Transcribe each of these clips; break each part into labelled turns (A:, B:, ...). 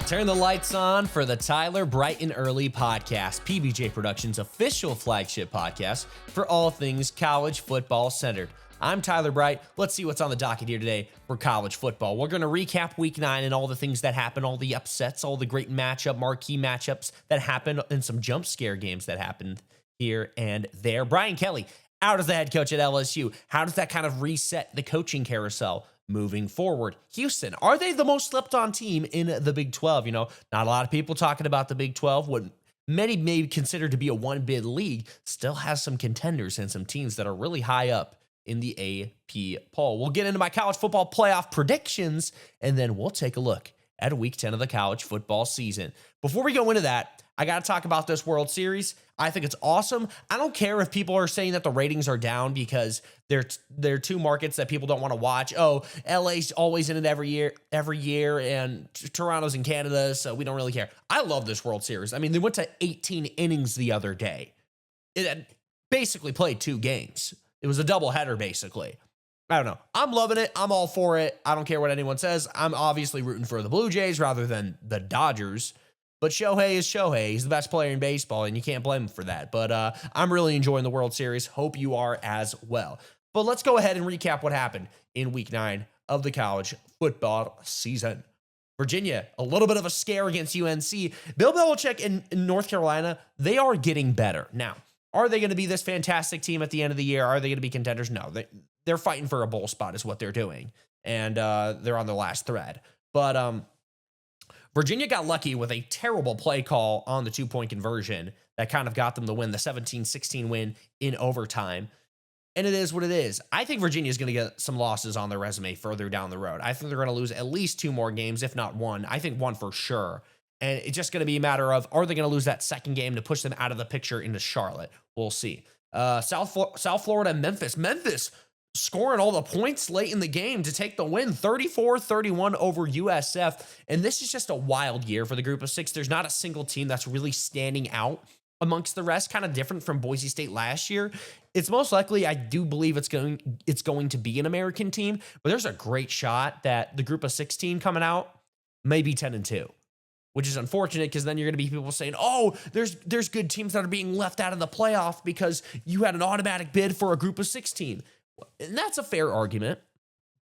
A: Turn the lights on for the Tyler Bright and Early podcast, PBJ Productions' official flagship podcast for all things college football centered. I'm Tyler Bright. Let's see what's on the docket here today for college football. We're going to recap week 9 and all the things that happened, all the upsets, all the great marquee matchups that happened, and some jump scare games that happened here and there. Brian Kelly out as the head coach at LSU. How does that kind of reset the coaching carousel moving forward? Houston, are they the most slept on team in the Big 12? You know, not a lot of people talking about the Big 12. What many may consider to be a one-bid league still has some contenders and some teams that are really high up in the AP poll. We'll get into my college football playoff predictions, and then we'll take a look at week 10 of the college football season. Before we go into that, I got to talk about this World Series. I think it's awesome. I don't care if people are saying that the ratings are down because they're two markets that people don't want to watch. Oh, LA's always in it every year, and Toronto's in Canada, so we don't really care. I love this World Series. I mean, they went to 18 innings the other day. It basically played 2 games. It was a doubleheader, basically. I don't know. I'm loving it. I'm all for it. I don't care what anyone says. I'm obviously rooting for the Blue Jays rather than the Dodgers. But Shohei is Shohei. He's the best player in baseball, and you can't blame him for that. But I'm really enjoying the World Series. Hope you are as well. But let's go ahead and recap what happened in week 9 of the college football season. Virginia, a little bit of a scare against UNC. Bill Belichick in North Carolina, they are getting better. Now, are they going to be this fantastic team at the end of the year? Are they going to be contenders? No, they're fighting for a bowl spot is what they're doing. And they're on their last thread. But Virginia got lucky with a terrible play call on the 2-point conversion that kind of got them the win, the 17-16 win in overtime. And it is what it is. I think Virginia is going to get some losses on their resume further down the road. I think they're going to lose at least 2 more games, if not 1. I think 1 for sure. And it's just going to be a matter of, are they going to lose that second game to push them out of the picture into Charlotte? We'll see. South Florida, Memphis. Memphis scoring all the points late in the game to take the win, 34-31 over USF. And this is just a wild year for the group of 6. There's not a single team that's really standing out amongst the rest, kind of different from Boise State last year. It's most likely, I do believe it's going to be an American team, but there's a great shot that the group of 16 coming out may be 10-2. Which is unfortunate because then you're going to be people saying, oh, there's good teams that are being left out of the playoff because you had an automatic bid for a group of 16. And that's a fair argument.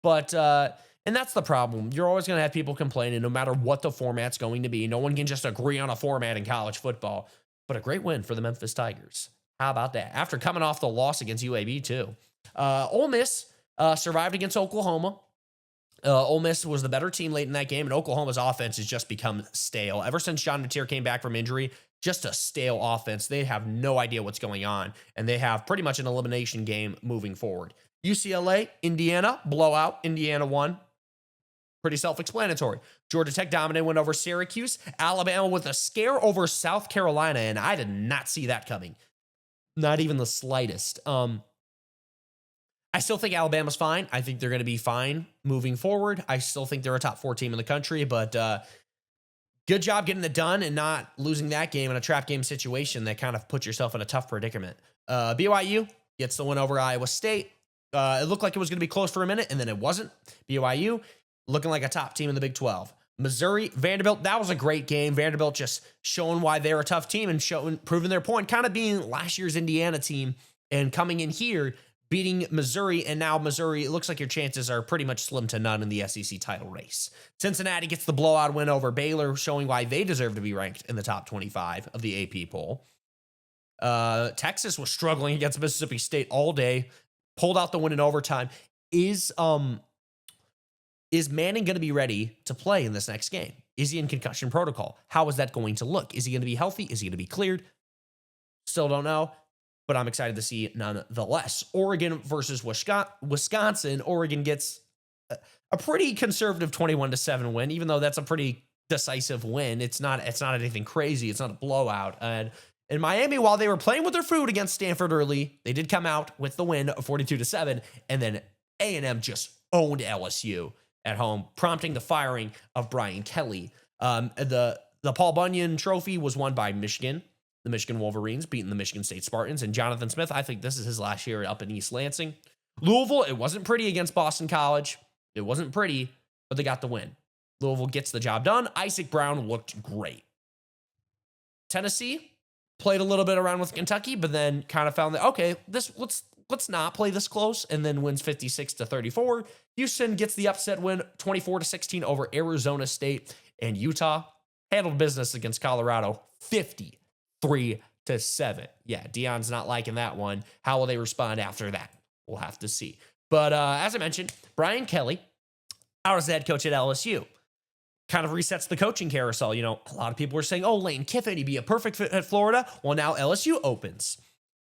A: But, and that's the problem. You're always going to have people complaining no matter what the format's going to be. No one can just agree on a format in college football. But a great win for the Memphis Tigers. How about that? After coming off the loss against UAB, too. Ole Miss survived against Oklahoma. Ole Miss was the better team late in that game, and Oklahoma's offense has just become stale. Ever since John Mateer came back from injury, just a stale offense. They have no idea what's going on, and they have pretty much an elimination game moving forward. UCLA, Indiana, blowout. Indiana won. Pretty self-explanatory. Georgia Tech dominated, went over Syracuse. Alabama with a scare over South Carolina, and I did not see that coming. Not even the slightest. I still think Alabama's fine. I think they're going to be fine moving forward. I still think they're a top 4 team in the country, but good job getting it done and not losing that game in a trap game situation that kind of puts yourself in a tough predicament. BYU gets the win over Iowa State. It looked like it was going to be close for a minute, and then it wasn't. BYU looking like a top team in the Big 12. Missouri, Vanderbilt, that was a great game. Vanderbilt just showing why they're a tough team and proving their point, kind of being last year's Indiana team and coming in here, beating Missouri, and now Missouri, it looks like your chances are pretty much slim to none in the SEC title race. Cincinnati gets the blowout win over Baylor, showing why they deserve to be ranked in the top 25 of the AP poll. Texas was struggling against Mississippi State all day, pulled out the win in overtime. Is Manning going to be ready to play in this next game? Is he in concussion protocol? How is that going to look? Is he going to be healthy? Is he going to be cleared? Still don't know. But I'm excited to see it nonetheless. Oregon versus Wisconsin. Oregon gets a pretty conservative 21-7 win, even though that's a pretty decisive win. It's not anything crazy. It's not a blowout. And in Miami, while they were playing with their food against Stanford early, they did come out with the win of 42-7. And then A&M just owned LSU at home, prompting the firing of Brian Kelly. The Paul Bunyan Trophy was won by Michigan. The Michigan Wolverines beating the Michigan State Spartans. And Jonathan Smith, I think this is his last year up in East Lansing. Louisville, it wasn't pretty against Boston College. It wasn't pretty, but they got the win. Louisville gets the job done. Isaac Brown looked great. Tennessee played a little bit around with Kentucky, but then kind of found that, okay, let's not play this close, and then wins 56-34. Houston gets the upset win 24-16 over Arizona State, and Utah handled business against Colorado 53-7. Yeah, Deion's not liking that one. How will they respond after that? We'll have to see. But as I mentioned, Brian Kelly, out as the head coach at LSU, kind of resets the coaching carousel. You know, a lot of people were saying, oh, Lane Kiffin, he'd be a perfect fit at Florida. Well, now LSU opens.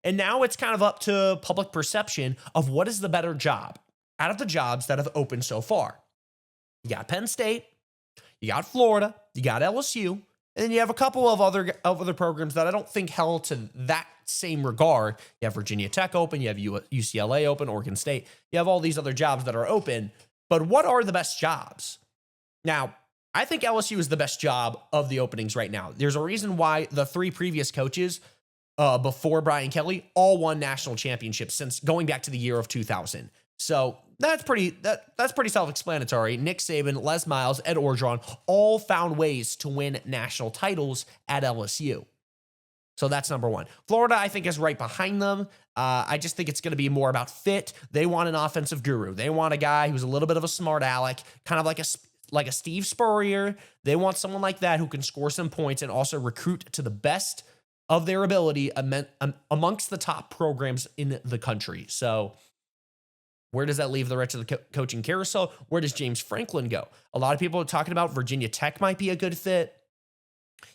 A: And now it's kind of up to public perception of what is the better job out of the jobs that have opened so far. You got Penn State, you got Florida, you got LSU, and then you have a couple of other programs that I don't think held to that same regard. You have Virginia Tech open, you have UCLA open, Oregon State. You have all these other jobs that are open. But what are the best jobs? Now, I think LSU is the best job of the openings right now. There's a reason why the three previous coaches before Brian Kelly all won national championships since going back to the year of 2000. So that's pretty self-explanatory. Nick Saban, Les Miles, Ed Orgeron all found ways to win national titles at LSU. So that's number one. Florida, I think, is right behind them. I just think it's going to be more about fit. They want an offensive guru. They want a guy who's a little bit of a smart aleck, kind of like a Steve Spurrier. They want someone like that who can score some points and also recruit to the best of their ability amongst the top programs in the country. So where does that leave the rest of the coaching carousel? Where does James Franklin go? A lot of people are talking about Virginia Tech might be a good fit.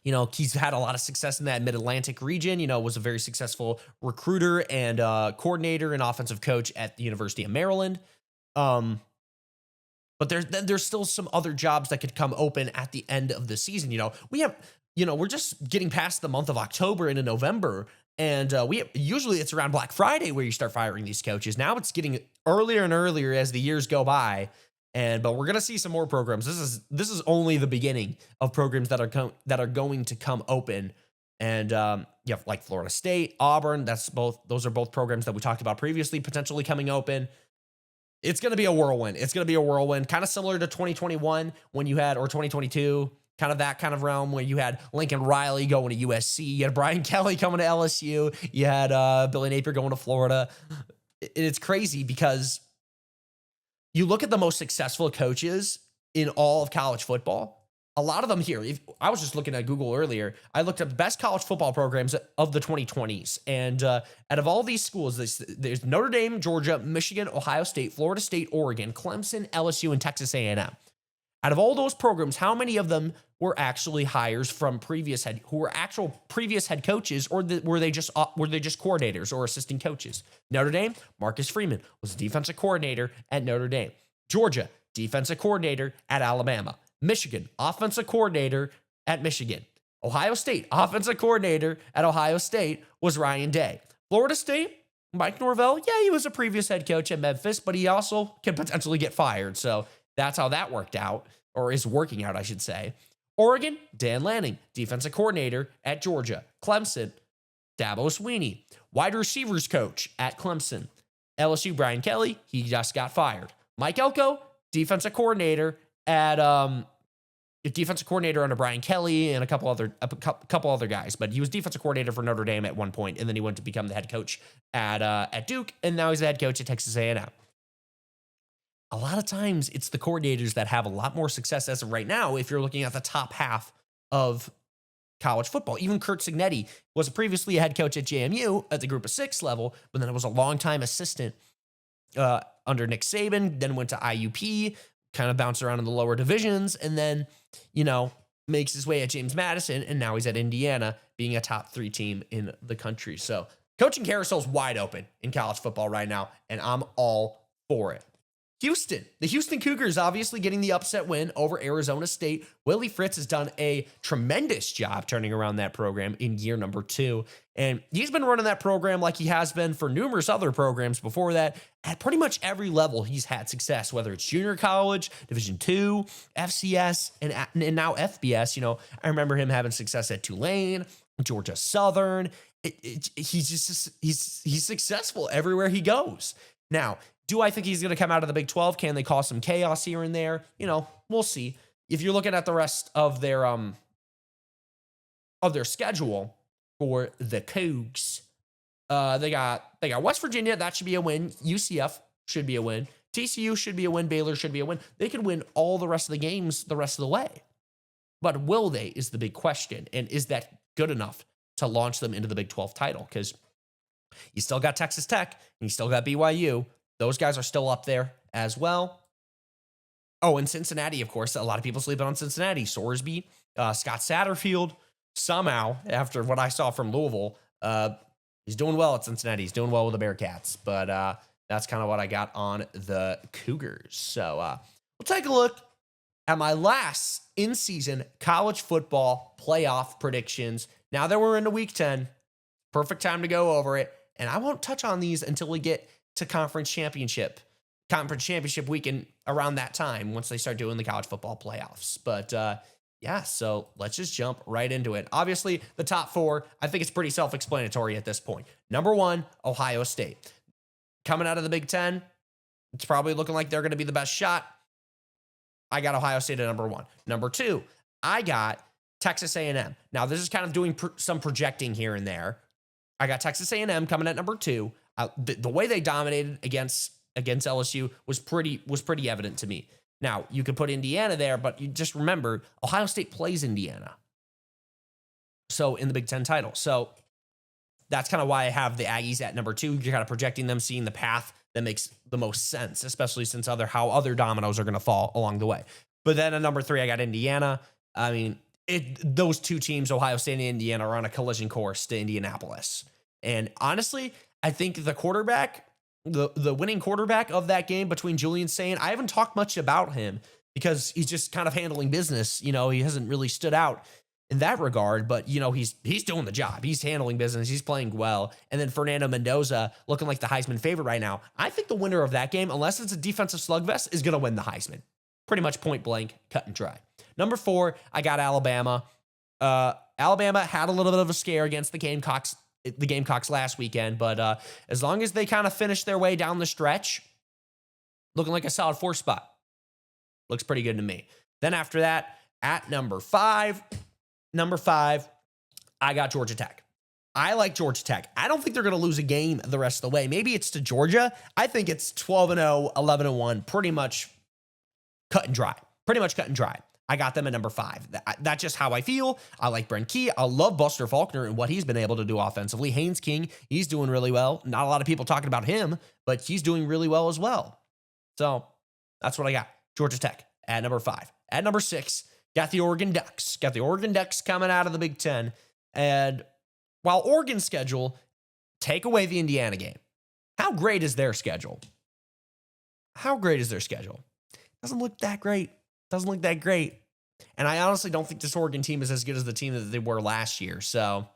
A: You know, he's had a lot of success in that Mid-Atlantic region, was a very successful recruiter and coordinator and offensive coach at the University of Maryland. But there's still some other jobs that could come open at the end of the season. We're just getting past the month of October into November, and usually it's around Black Friday where you start firing these coaches. Now it's getting earlier and earlier as the years go by. But we're gonna see some more programs. This is only the beginning of programs that are going to come open. And you have like Florida State, Auburn. Those are both programs that we talked about previously, potentially coming open. It's gonna be a whirlwind. Kind of similar to 2021 or 2022, kind of that kind of realm where you had Lincoln Riley going to USC, you had Brian Kelly coming to LSU, you had Billy Napier going to Florida. It's crazy because you look at the most successful coaches in all of college football, a lot of them here. I was just looking at Google earlier. I looked up the best college football programs of the 2020s. And out of all these schools, there's Notre Dame, Georgia, Michigan, Ohio State, Florida State, Oregon, Clemson, LSU, and Texas A&M. Out of all those programs, how many of them were actually hires from previous head coaches, or were they just coordinators or assistant coaches? Notre Dame, Marcus Freeman was a defensive coordinator at Notre Dame. Georgia, defensive coordinator at Alabama. Michigan, offensive coordinator at Michigan. Ohio State, offensive coordinator at Ohio State was Ryan Day. Florida State, Mike Norvell, yeah, he was a previous head coach at Memphis, but he also can potentially get fired. So that's how that worked out, or is working out, I should say. Oregon, Dan Lanning, defensive coordinator at Georgia. Clemson, Dabo Swinney, wide receivers coach at Clemson. LSU, Brian Kelly, he just got fired. Mike Elko, defensive coordinator under Brian Kelly and a couple other guys, but he was defensive coordinator for Notre Dame at one point, and then he went to become the head coach at Duke, and now he's the head coach at Texas A&M. A lot of times it's the coordinators that have a lot more success as of right now if you're looking at the top half of college football. Even Kurt Cignetti was previously a head coach at JMU at the group of six level, but then it was a longtime assistant under Nick Saban, then went to IUP, kind of bounced around in the lower divisions, and then, makes his way at James Madison, and now he's at Indiana, being a top 3 team in the country. So coaching carousel is wide open in college football right now, and I'm all for it. Houston. The Houston Cougars obviously getting the upset win over Arizona State. Willie Fritz has done a tremendous job turning around that program in year number 2. And he's been running that program like he has been for numerous other programs before that. At pretty much every level, he's had success, whether it's junior college, Division II, FCS, and now FBS. I remember him having success at Tulane, Georgia Southern. He's successful everywhere he goes. Now, do I think he's going to come out of the Big 12? Can they cause some chaos here and there? We'll see. if you're looking at the rest of their schedule for the Cougs, they got West Virginia. That should be a win. UCF should be a win. TCU should be a win. Baylor should be a win. They could win all the rest of the games the rest of the way. But will they is the big question. And is that good enough to launch them into the Big 12 title? Because you still got Texas Tech and you still got BYU. Those guys are still up there as well. Oh, and Cincinnati, of course. A lot of people sleeping on Cincinnati. Sorsby, Scott Satterfield, somehow, after what I saw from Louisville, he's doing well at Cincinnati. He's doing well with the Bearcats. But that's kind of what I got on the Cougars. So we'll take a look at my last in-season college football playoff predictions. Now that we're into week 10, perfect time to go over it. And I won't touch on these until we get to conference championship weekend around that time, once they start doing the college football playoffs. But yeah, so let's just jump right into it. Obviously, the top four, I think it's pretty self-explanatory at this point. Number one, Ohio State. Coming out of the Big Ten, it's probably looking like they're going to be the best shot. I got Ohio State at number one. Number two, I got Texas A&M. Now, this is kind of doing some projecting here and there. I got Texas A&M coming at number two. The way they dominated against LSU was pretty evident to me. Now, you could put Indiana there, but you just remember, Ohio State plays Indiana. So, in the Big Ten title. So, that's kind of why I have the Aggies at number two. You're kind of projecting them, seeing the path that makes the most sense, especially since how other dominoes are going to fall along the way. But then at number three, I got Indiana. I mean, those two teams, Ohio State and Indiana, are on a collision course to Indianapolis. And honestly, I think the quarterback, the winning quarterback of that game between Julian Sayin, I haven't talked much about him because he's just kind of handling business. You know, he hasn't really stood out in that regard, but you know, he's doing the job. He's handling business. He's playing well. And then Fernando Mendoza looking like the Heisman favorite right now. I think the winner of that game, unless it's a defensive slugfest, is going to win the Heisman. Pretty much point blank, cut and dry. Number four, I got Alabama. Alabama had a little bit of a scare against the Gamecocks last weekend, but as long as they kind of finish their way down the stretch, looking like a solid four spot. Looks pretty good to me. Then after that, at number five, I got Georgia Tech. I like Georgia Tech. I don't think they're going to lose a game the rest of the way. Maybe it's to Georgia. I think it's 12-0, 11-1, pretty much cut and dry. I got them at number five. That's just how I feel. I like Brent Key. I love Buster Faulkner and what he's been able to do offensively. Haynes King, he's doing really well. Not a lot of people talking about him, but he's doing really well as well. So that's what I got. Georgia Tech at number five. At number six, got the Oregon Ducks. Got the Oregon Ducks coming out of the Big Ten. And while Oregon's schedule, take away the Indiana game. How great is their schedule? Doesn't look that great. And I honestly don't think this Oregon team is as good as the team that they were last year. So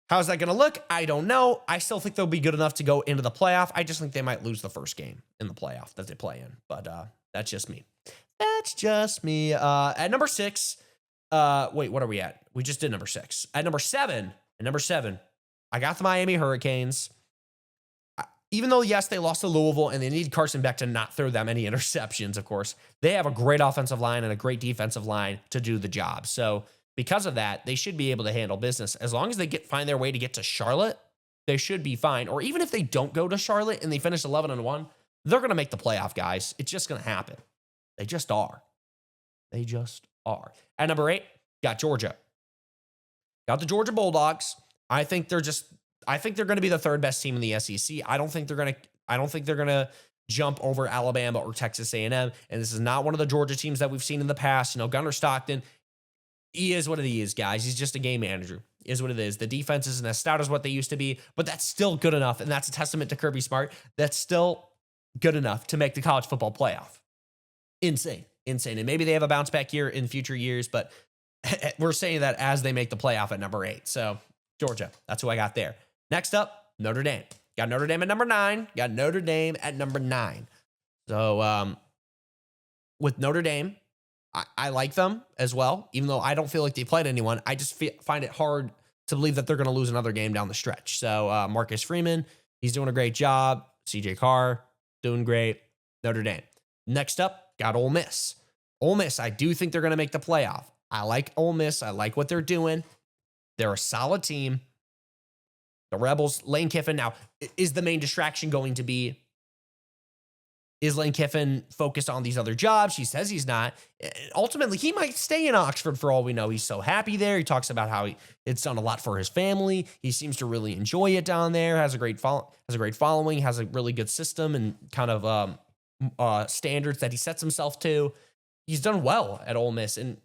A: how's that going to look? I don't know. I still think they'll be good enough to go into the playoff. I just think they might lose the first game in the playoff that they play in. But that's just me. At number six, wait, what are we at? We just did number six. At number seven, I got the Miami Hurricanes. Even though, yes, they lost to Louisville and they need Carson Beck to not throw that many interceptions, of course, they have a great offensive line and a great defensive line to do the job. So because of that, they should be able to handle business. As long as they find their way to get to Charlotte, they should be fine. Or even if they don't go to Charlotte and they finish 11-1, they're going to make the playoff, guys. It's just going to happen. They just are. At number 8, got Georgia. Got the Georgia Bulldogs. I think they're going to be the third best team in the SEC. I don't think they're going to jump over Alabama or Texas A&M. And this is not one of the Georgia teams that we've seen in the past. You know, Gunnar Stockton, he is what he is, guys. He's just a game manager. Is what it is. The defense isn't as stout as what they used to be, but that's still good enough. And that's a testament to Kirby Smart. That's still good enough to make the college football playoff. Insane. And maybe they have a bounce back year in future years, but we're saying that as they make the playoff at number 8. So Georgia, that's who I got there. Next up, Notre Dame. Got Notre Dame at number 9. So with Notre Dame, I like them as well, even though I don't feel like they played anyone. I just find it hard to believe that they're going to lose another game down the stretch. So Marcus Freeman, he's doing a great job. CJ Carr, doing great. Notre Dame. Next up, got Ole Miss. Ole Miss, I do think they're going to make the playoff. I like Ole Miss. I like what they're doing. They're a solid team. The Rebels, Lane Kiffin. Now, is the main distraction going to be, is Lane Kiffin focused on these other jobs? He says he's not. Ultimately, he might stay in Oxford for all we know. He's so happy there. He talks about how it's done a lot for his family. He seems to really enjoy it down there. Has a great following. Has a really good system and kind of standards that he sets himself to. He's done well at Ole Miss, and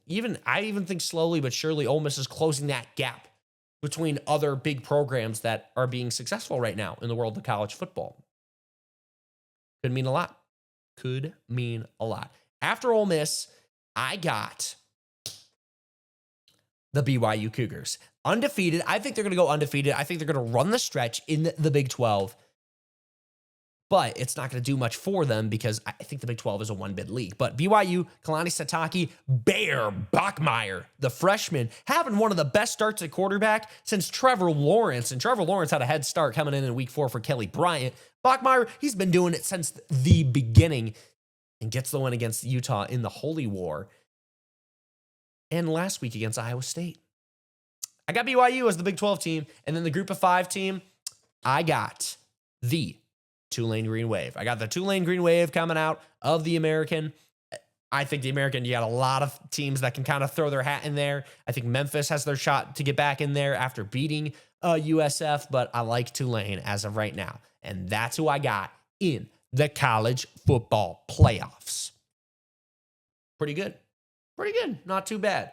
A: I even think slowly but surely Ole Miss is closing that gap between other big programs that are being successful right now in the world of college football. Could mean a lot. Could mean a lot. After Ole Miss, I got the BYU Cougars. Undefeated. I think they're going to go undefeated. I think they're going to run the stretch in the Big 12. But it's not going to do much for them because I think the Big 12 is a one-bid league. But BYU, Kalani Sitake, Bear Bachmeier, the freshman, having one of the best starts at quarterback since Trevor Lawrence. And Trevor Lawrence had a head start coming in week 4 for Kelly Bryant. Bachmeier, he's been doing it since the beginning and gets the win against Utah in the Holy War. And last week against Iowa State. I got BYU as the Big 12 team. And then the Group of 5 team, I got the Tulane Green Wave. I got the Tulane Green Wave coming out of the American. I think the American, you got a lot of teams that can kind of throw their hat in there. I think Memphis has their shot to get back in there after beating USF, but I like Tulane as of right now. And that's who I got in the college football playoffs. Pretty good. Pretty good. Not too bad.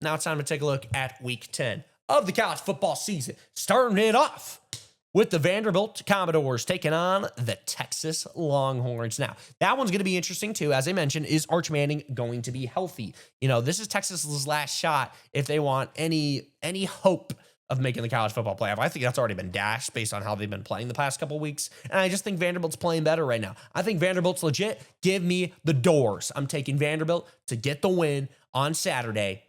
A: Now it's time to take a look at week 10 of the college football season. Starting it off with the Vanderbilt Commodores taking on the Texas Longhorns. Now, that one's going to be interesting too. As I mentioned, is Arch Manning going to be healthy? You know, this is Texas's last shot if they want any hope of making the college football playoff. I think that's already been dashed based on how they've been playing the past couple weeks. And I just think Vanderbilt's playing better right now. I think Vanderbilt's legit. Give me the doors. I'm taking Vanderbilt to get the win on Saturday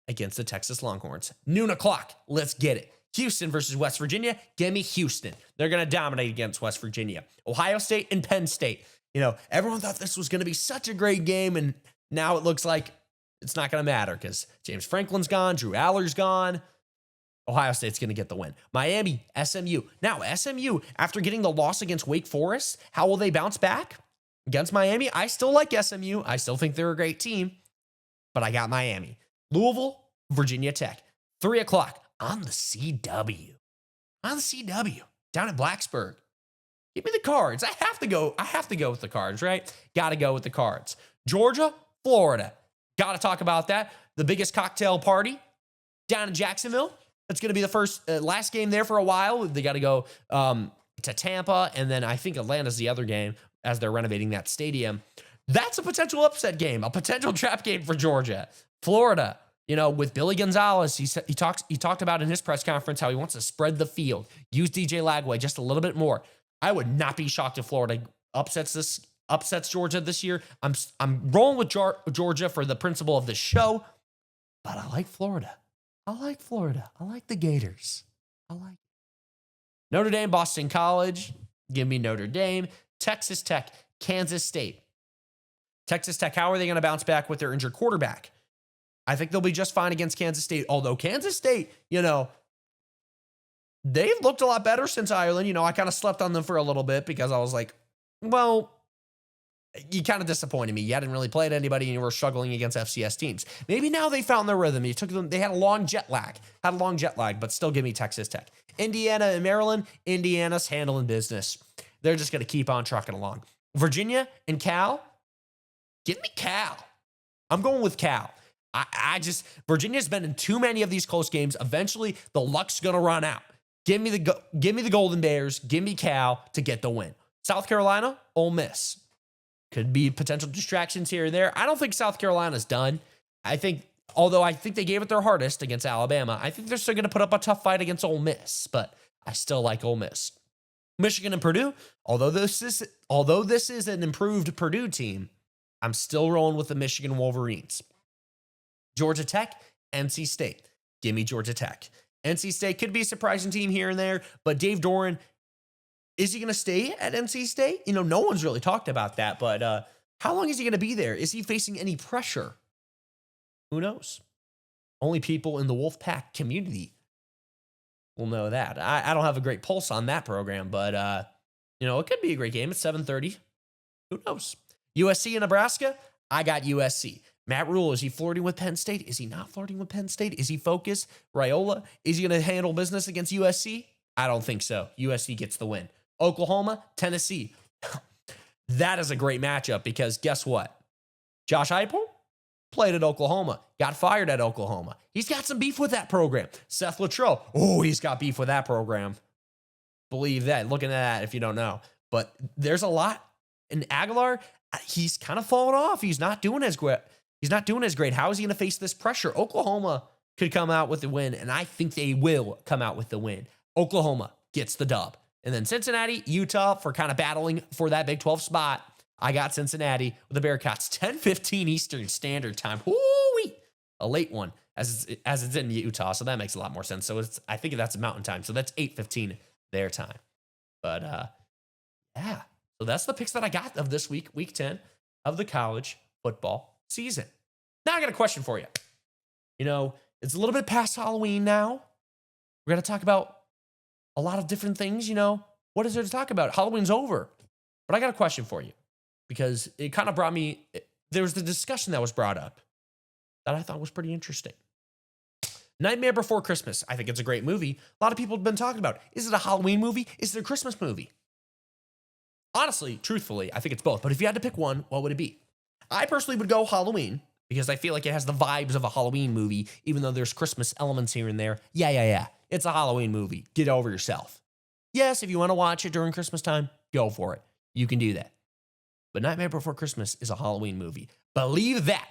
A: against the Texas Longhorns. Noon o'clock. Let's get it. Houston versus West Virginia. Give me Houston. They're going to dominate against West Virginia. Ohio State and Penn State. You know, everyone thought this was going to be such a great game, and now it looks like it's not going to matter because James Franklin's gone, Drew Aller's gone. Ohio State's going to get the win. Miami, SMU. Now, SMU, after getting the loss against Wake Forest, how will they bounce back against Miami? I still like SMU. I still think they're a great team, but I got Miami. Louisville, Virginia Tech. 3 o'clock. On the CW. Down at Blacksburg. Give me the Cards. I have to go with the Cards, right? Got to go with the Cards. Georgia, Florida. Got to talk about that. The biggest cocktail party down in Jacksonville. It's going to be the last game there for a while. They got to go to Tampa, and then I think Atlanta's the other game as they're renovating that stadium. That's a potential upset game, a potential trap game for Georgia. Florida. You know, with Billy Gonzalez, he talked about in his press conference how he wants to spread the field, use DJ Lagway just a little bit more. I would not be shocked if Florida upsets Georgia this year. I'm rolling with Georgia for the principle of the show, but I like Florida. I like the Gators. Notre Dame, Boston College. Give me Notre Dame. Texas Tech, Kansas State. Texas Tech, how are they going to bounce back with their injured quarterback? I think they'll be just fine against Kansas State. Although Kansas State, you know, they've looked a lot better since Ireland. You know, I kind of slept on them for a little bit because I was like, well, you kind of disappointed me. You hadn't really played anybody and you were struggling against FCS teams. Maybe now they found their rhythm. They had a long jet lag, but still give me Texas Tech. Indiana and Maryland, Indiana's handling business. They're just going to keep on trucking along. Virginia and Cal, give me Cal. I'm going with Cal. Virginia's been in too many of these close games. Eventually, the luck's going to run out. Give me the Golden Bears. Give me Cal to get the win. South Carolina, Ole Miss. Could be potential distractions here and there. I don't think South Carolina's done. Although I think they gave it their hardest against Alabama, I think they're still going to put up a tough fight against Ole Miss, but I still like Ole Miss. Michigan and Purdue, although this is an improved Purdue team, I'm still rolling with the Michigan Wolverines. Georgia Tech, NC State. Give me Georgia Tech. NC State could be a surprising team here and there, but Dave Doran, is he going to stay at NC State? You know, no one's really talked about that, but How long is he going to be there? Is he facing any pressure? Who knows? Only people in the Wolfpack community will know that. I don't have a great pulse on that program, but, it could be a great game. It's 7:30. Who knows? USC and Nebraska, I got USC. Matt Rule, is he flirting with Penn State? Is he not flirting with Penn State? Is he focused? Raiola, is he going to handle business against USC? I don't think so. USC gets the win. Oklahoma, Tennessee. That is a great matchup because guess what? Josh Heupel played at Oklahoma, got fired at Oklahoma. He's got some beef with that program. Seth Luttrell, he's got beef with that program. Believe that. Looking at that if you don't know. But there's a lot. And Aguilar, he's kind of fallen off. He's not doing as great. How is he going to face this pressure? Oklahoma could come out with the win, and I think they will come out with the win. Oklahoma gets the dub. And then Cincinnati, Utah for kind of battling for that Big 12 spot. I got Cincinnati with the Bearcats. 10:15 Eastern Standard Time. Woo-wee! A late one as it's in Utah, so that makes a lot more sense. So I think that's Mountain Time. So that's 8:15 their time. But yeah. So that's the picks that I got of this week, week 10 of the college football season. Now I got a question for you. It's a little bit past Halloween now. We're going to talk about a lot of different things. What is there to talk about? Halloween's over. But I got a question for you because it kind of there was the discussion that was brought up that I thought was pretty interesting. Nightmare Before Christmas. I think it's a great movie. A lot of people have been talking about, is it a Halloween movie? Is it a Christmas movie? Honestly, truthfully, I think it's both. But if you had to pick one, what would it be? I personally would go Halloween because I feel like it has the vibes of a Halloween movie, even though there's Christmas elements here and there. Yeah. It's a Halloween movie. Get over yourself. Yes, if you want to watch it during Christmas time, go for it. You can do that. But Nightmare Before Christmas is a Halloween movie. Believe that.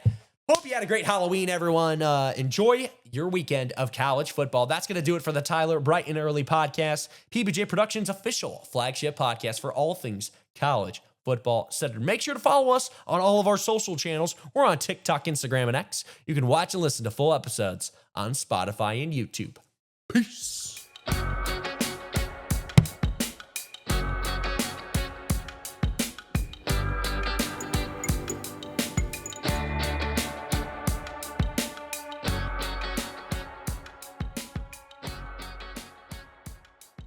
A: Hope you had a great Halloween, everyone. Enjoy your weekend of college football. That's going to do it for the Tyler Bright and Early podcast, PBJ Productions' official flagship podcast for all things college football centered. Make sure to follow us on all of our social channels. We're on TikTok, Instagram, and X. You can watch and listen to full episodes on Spotify and YouTube. Peace.